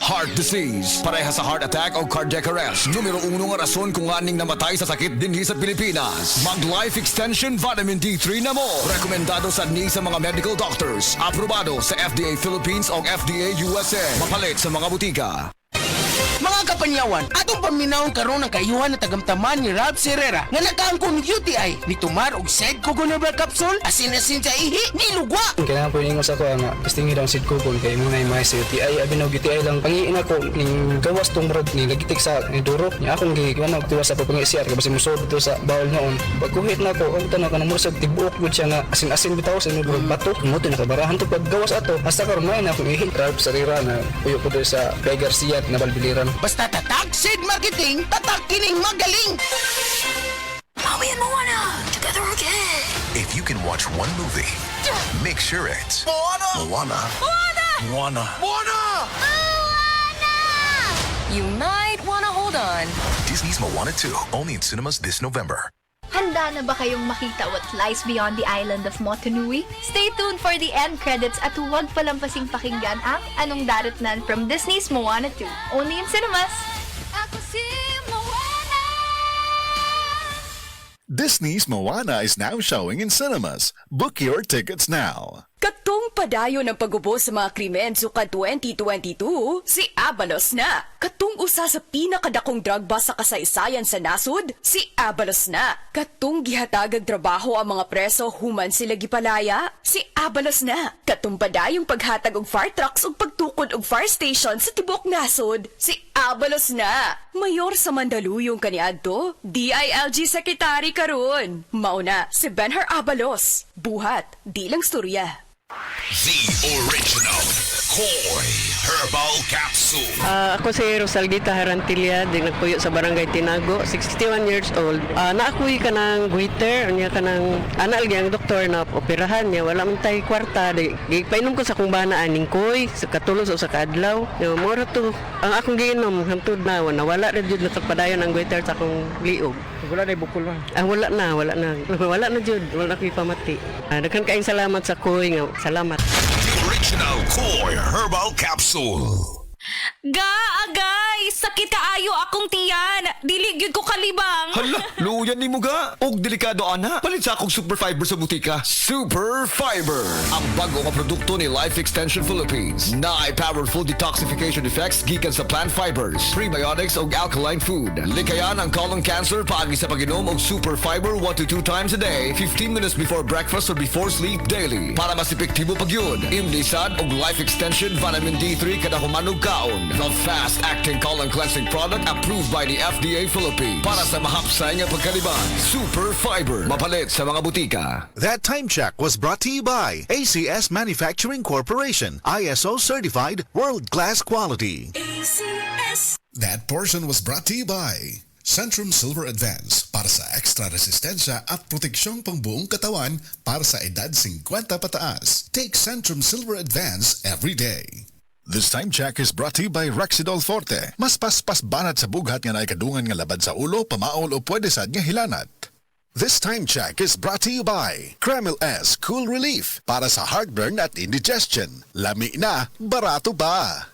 Heart disease, pareha sa heart attack o cardiac arrest. Numero 1 nga rason kung aning namatay sa sakit dinhi sa Pilipinas. Mag Life Extension Vitamin D3 na mo. Rekomendado sa ni sa mga medical doctors. Aprobado sa FDA Philippines o FDA USA. Mapalit sa mga butika. Mga kapanyawan, atong paminawon karon ang kayuhan na tagamtaman ni Ralph Herrera nga nakaangkon UTI ni tumar og Side Coconut Capsule asin-asin sa ihi ni lugwa. Kailangan po ingos ako nga pistingi daw sid kukon kay muna yung mga UTI abinog UTI lang pangiin ako ning gawas tong rod ni lagitik sa ni duro nya akong giwana og tiwas sa pagpangisiyar kay basi musod dito sa bawal noon pagkuhit na ako ang tanong kanang mursag tibuok gud siya nga asin-asin bitaw sa inyong bato mo to nakabarahan to paggawas ato hasta karon may na akong ihi Ralph Herrera na puyo ko dito sa Guy Garcia na Balbiliran. Basta tatak Sid Marketing, tatak kining magaling. Mommy and Moana, together again. If you can watch one movie, make sure it's Moana! Moana. Moana! Moana. You might want to hold on. Disney's Moana 2, only in cinemas this November. Handa na ba kayong makita what lies beyond the island of Motunui? Stay tuned for the end credits at huwag palampasing pakinggan ang Anong Daratnan from Disney's Moana 2. Only in cinemas! Ako si Moana! Disney's Moana is now showing in cinemas. Book your tickets now. Katong padayon ng pagubos sa mga krimen sukad 2022, si Abalos na. Katong usa sa pinakadakong drug bust sa kasaysayan sa nasud, si Abalos na. Katong gihatagag trabaho ang mga preso human sila gipalaya, si Abalos na. Katong padayong paghatag og fire trucks ug pagtukod og fire station sa tibok nasud, si Abalos na. Mayor sa Mandaluyong kaniadto, DILG Secretary karon. Mauna si Benhar Abalos. Buhat, di lang storya. The original Koi Herbal Capsule. Ako si Rosaldita Harantilla, din nagpuyo sa Barangay Tinago, 61 years old. Naakuy ka ng goiter, niya ka ng anal niyang doktor na operahan niya, wala man tayo kwarta. Painom ko sa kong bana aning koy, sa katulos o sa kadlaw. Mura to, ang akong giinom, hantod na, nawala rin yun natagpadayon ang goiter sa akong liog. Wala na bukol man. Wala na. Wala na jud, wala na ko'y pamati. Daghan kaayong salamat sa koy nga, salamat. The original Koi Herbal Capsule. Agay! Sakit kaayo akong tiyan! Dili gyud ko kalibang! Hala, luyan ni mo ga. Og delikado ana. Palit sa akong Super Fiber sa butika. Super Fiber, ang bago nga produkto ni Life Extension Philippines. Na ay powerful detoxification effects gikan sa plant fibers, prebiotics ug alkaline food. Likayan ang colon cancer paagi sa pag-inom og Super Fiber 1 to 2 times a day, 15 minutes before breakfast or before sleep daily. Para mas epektibo pag yun, imlisad og Life Extension Vitamin D3 kada humanog kaon. The fast-acting colon cleansing product approved by the FDA Philippines. Para sa mahapsay nga pagkaliban, Super Fiber. Mapalit sa mga butika. That time check was brought to you by ACS Manufacturing Corporation, ISO certified world-class quality. ACS! That portion was brought to you by Centrum Silver Advance para sa extra resistensya at proteksyong pangbuong katawan para sa edad 50 pataas. Take Centrum Silver Advance every day. This time check is brought to you by Rexidol Forte. Mas paspas banat sa bughat nga naikadungan nga labad sa ulo, pamaol o pwede sad nga hilanat. This time check is brought to you by Kremil S Cool Relief para sa heartburn at indigestion. Lami na, barato pa.